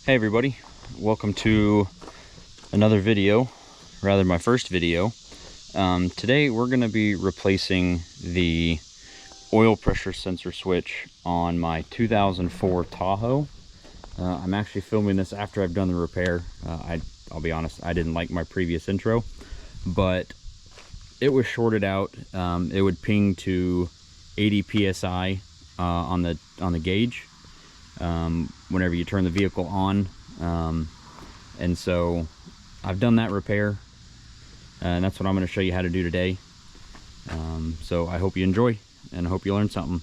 Hey everybody, welcome to another video, rather my first video. Today we're going to be replacing the oil pressure sensor switch on my 2004 Tahoe. I'm actually filming this after I've done the repair. I'll be honest, I didn't like my previous intro, but it was shorted out. It would ping to 80 psi on the gauge whenever you turn the vehicle on, and so I've done that repair, and that's what I'm going to show you how to do today. So I hope you enjoy, and I hope you learn something.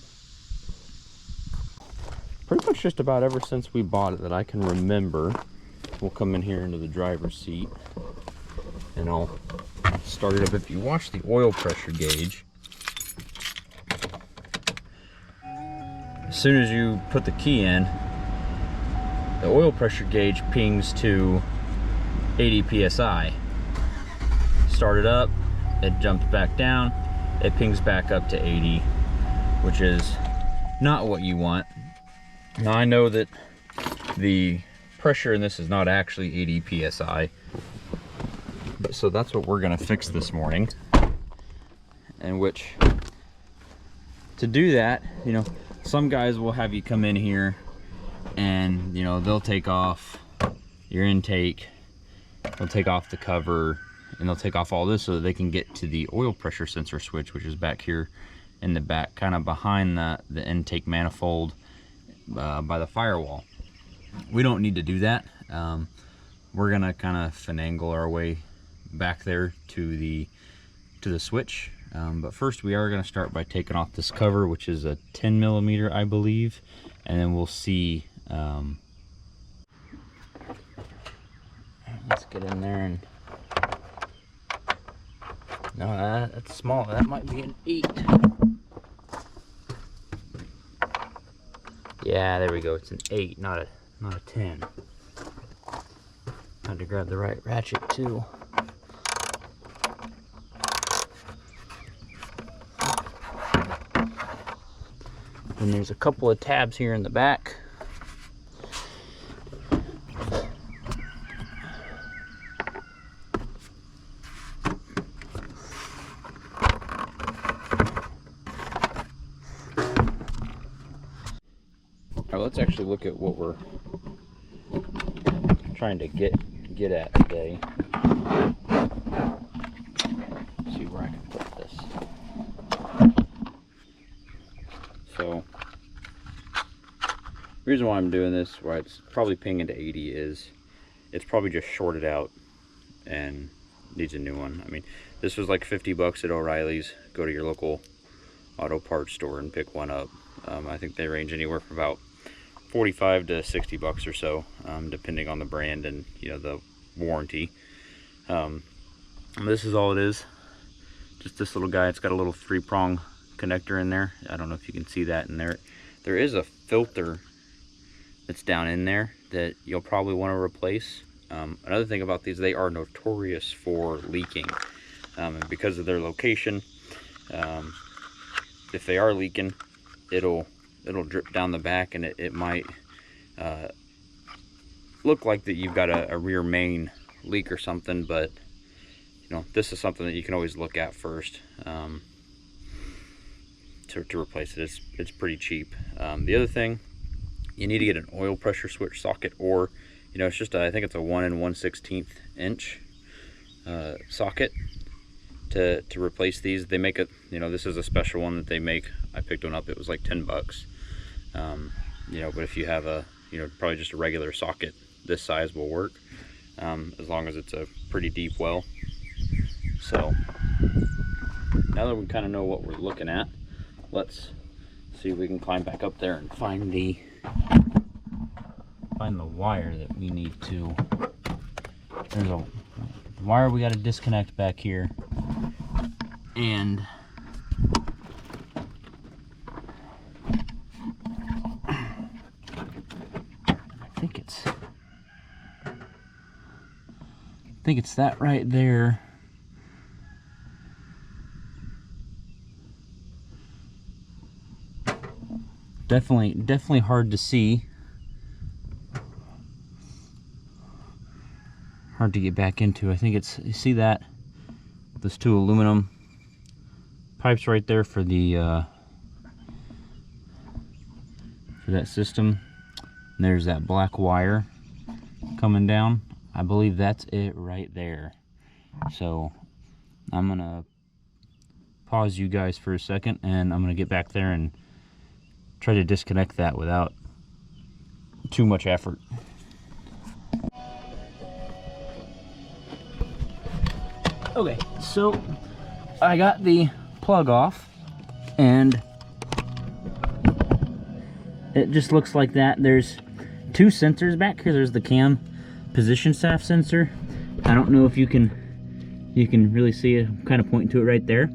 Pretty much just about ever since we bought it that I can remember, we'll come in here into the driver's seat and I'll start it up. If you watch the oil pressure gauge, as soon as you put the key in, the oil pressure gauge pings to 80 psi. Start it up, it jumps back down, it pings back up to 80, which is not what you want. Now I know that the pressure in this is not actually 80 psi, so that's what we're going to fix this morning. In which, to do that, you know, some guys will have you come in here and, you know, they'll take off your intake, they'll take off the cover, and they'll take off all this so that they can get to the oil pressure sensor switch, which is back here in the back, kind of behind the intake manifold by the firewall. We don't need to do that. We're gonna kind of finagle our way back there to the switch. But first we are going to start by taking off this cover, which is a 10 millimeter, I believe, and then we'll see. Let's get in there and no, that's small. That might be an 8. Yeah, there we go. It's an 8, not a 10. Had to grab the right ratchet too. And there's a couple of tabs here in the back. All right, let's actually look at what we're trying to get at today. Let's see where I can put this. So, the reason why I'm doing this, why it's probably pinging to 80, is it's probably just shorted out and needs a new one. I mean, this was like 50 bucks at O'Reilly's. Go to your local auto parts store and pick one up. I think they range anywhere from about 45 to 60 bucks or so, depending on the brand and, you know, the warranty. This is all it is. Just this little guy. It's got a little 3-prong connector in there. I don't know if you can see that in there. There is a filter that's down in there that you'll probably want to replace. Another thing about these, they are notorious for leaking, and because of their location, if they are leaking, it'll drip down the back, and it might look like that you've got a rear main leak or something. But you know, this is something that you can always look at first to replace it. It's pretty cheap. The other thing, you need to get an oil pressure switch socket, or, you know, it's just I think it's a 1 1/16 inch socket to replace these. They make it, you know, this is a special one that they make. I picked one up, it was like 10 bucks. You know, but if you have a, you know, probably just a regular socket this size will work, as long as it's a pretty deep well. So now that we kind of know what we're looking at, let's see if we can climb back up there and find the wire that we need to. There's a wire we got to disconnect back here, and I think it's that right there. Definitely hard to see hard to get back into. I think it's, you see that? Those two aluminum pipes right there for the for that system. And there's that black wire coming down. I believe that's it right there. So I'm gonna pause you guys for a second, and I'm gonna get back there and try to disconnect that without too much effort. Okay, so I got the plug off, and it just looks like that. There's two sensors back here. There's the cam position shaft sensor. I don't know if you can really see it. I'm kind of pointing to it right there.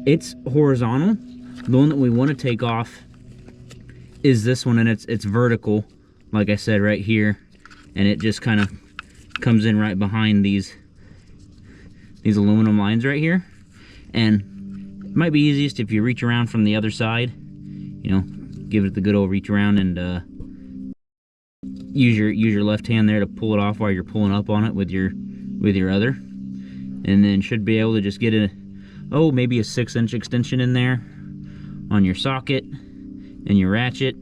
It's horizontal. The one that we want to take off is this one, and it's vertical, like I said, right here, and it just kind of comes in right behind these aluminum lines right here. And it might be easiest if you reach around from the other side, you know, give it the good old reach around, and use your left hand there to pull it off while you're pulling up on it with your other, and then should be able to just get maybe a 6-inch extension in there on your socket and your ratchet,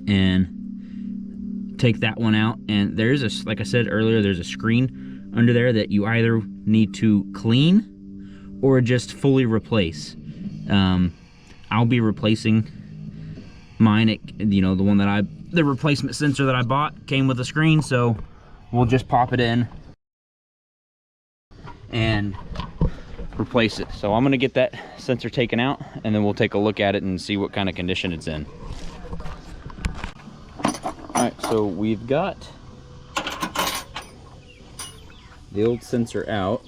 and take that one out. And there's a, like I said earlier, there's a screen under there that you either need to clean or just fully replace. I'll be replacing mine. You know, the one that the replacement sensor that I bought came with a screen, so we'll just pop it in and replace it. So I'm gonna get that sensor taken out, and then we'll take a look at it and see what kind of condition it's in. All right, so we've got the old sensor out,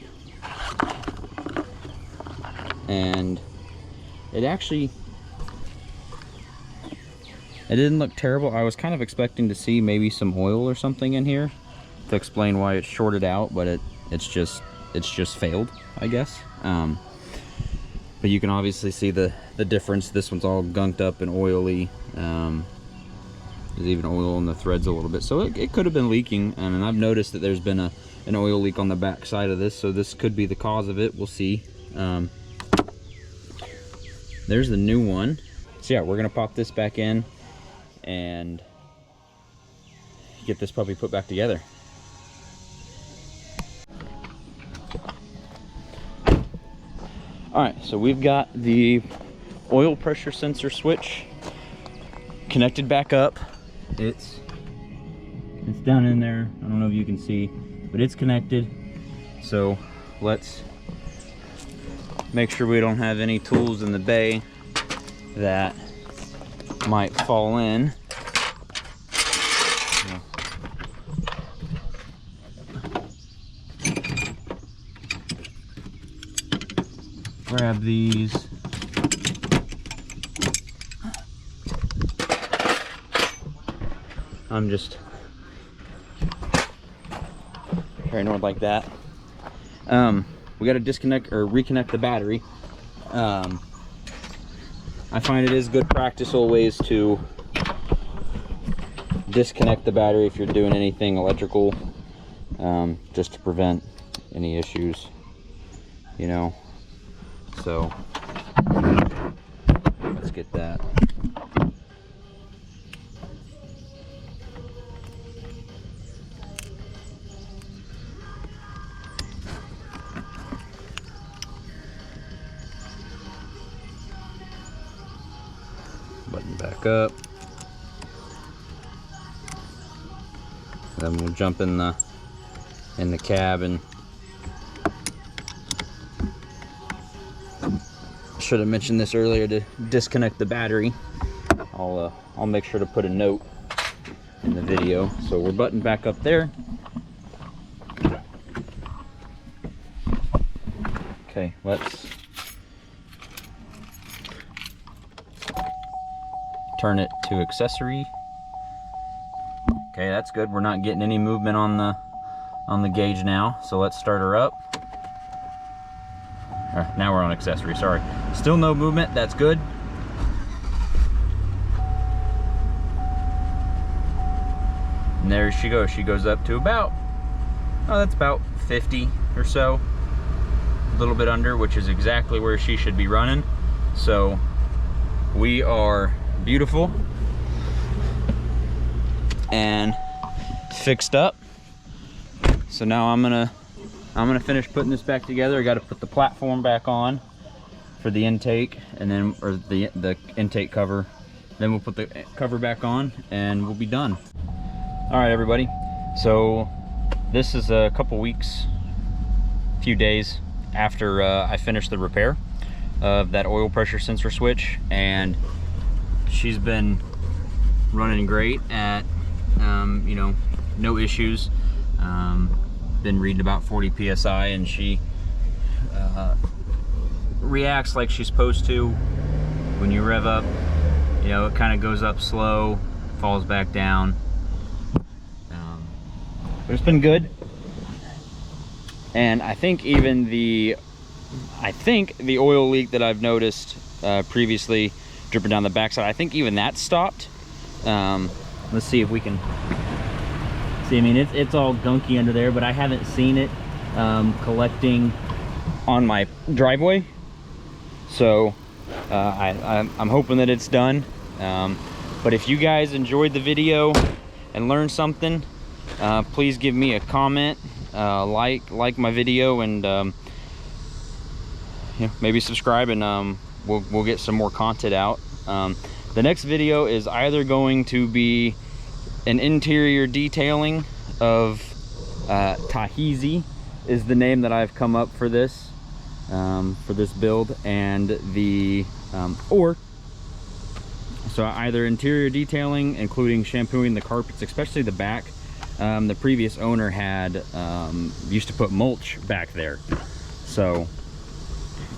and it didn't look terrible. I was kind of expecting to see maybe some oil or something in here to explain why it's shorted out, but it's just failed, I guess. But you can obviously see the difference. This one's all gunked up and oily. There's even oil in the threads a little bit, so it could have been leaking. And I've noticed that there's been an oil leak on the back side of this, so this could be the cause of it. We'll see. There's the new one. So yeah, we're gonna pop this back in and get this puppy put back together. All right, so we've got the oil pressure sensor switch connected back up. It's down in there. I don't know if you can see, but it's connected. So let's make sure we don't have any tools in the bay that might fall in. Grab these. I'm just paranoid like that. We got to disconnect or reconnect the battery. I find it is good practice always to disconnect the battery if you're doing anything electrical, just to prevent any issues, you know. So let's get that. Button back up. Then we'll jump in the cab, and should have mentioned this earlier, to disconnect the battery. I'll make sure to put a note in the video. So we're buttoned back up there. Okay, let's turn it to accessory. Okay, that's good. We're not getting any movement on the gauge now. So let's start her up. Now we're on accessory, sorry. Still no movement, that's good. And there she goes. She goes up to about Oh, that's about 50 or so, a little bit under, which is exactly where she should be running. So we are beautiful and fixed up. So now I'm gonna finish putting this back together. I got to put the platform back on for the intake, and then the intake cover. Then we'll put the cover back on and we'll be done. All right, everybody. So this is a couple weeks, few days after I finished the repair of that oil pressure sensor switch, and she's been running great at you know, no issues. Been reading about 40 psi, and she reacts like she's supposed to. When you rev up, you know, it kind of goes up slow, falls back down. But it's been good. And I think even the oil leak that I've noticed previously dripping down the backside, I think even that stopped. Let's see if we can see. I mean, it's all gunky under there, but I haven't seen it collecting on my driveway. So I'm hoping that it's done. But if you guys enjoyed the video and learned something, please give me a comment, like my video, and you know, maybe subscribe, and we'll get some more content out. The next video is either going to be an interior detailing of Tahiti is the name that I've come up for this build, and the so either interior detailing, including shampooing the carpets, especially the back. The previous owner had used to put mulch back there, so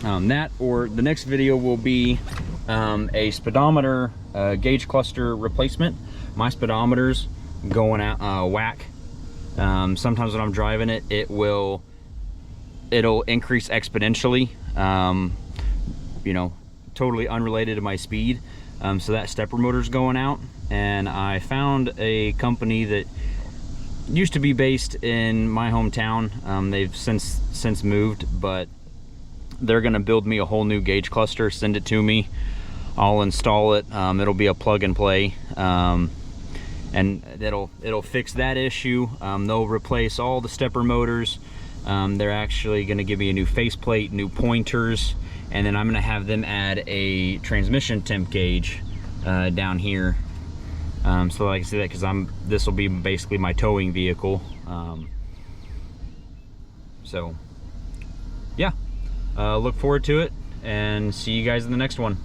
that, or the next video will be a speedometer gauge cluster replacement. My speedometer's going out whack. Sometimes when I'm driving it, it'll increase exponentially, you know, totally unrelated to my speed. So that stepper motor's going out, and I found a company that used to be based in my hometown. They've since moved, but they're gonna build me a whole new gauge cluster, send it to me, I'll install it. It'll be a plug and play, and it'll fix that issue. They'll replace all the stepper motors. They're actually gonna give me a new faceplate, new pointers, and then I'm gonna have them add a transmission temp gauge down here. So like I said, because this will be basically my towing vehicle. So yeah, look forward to it, and see you guys in the next one.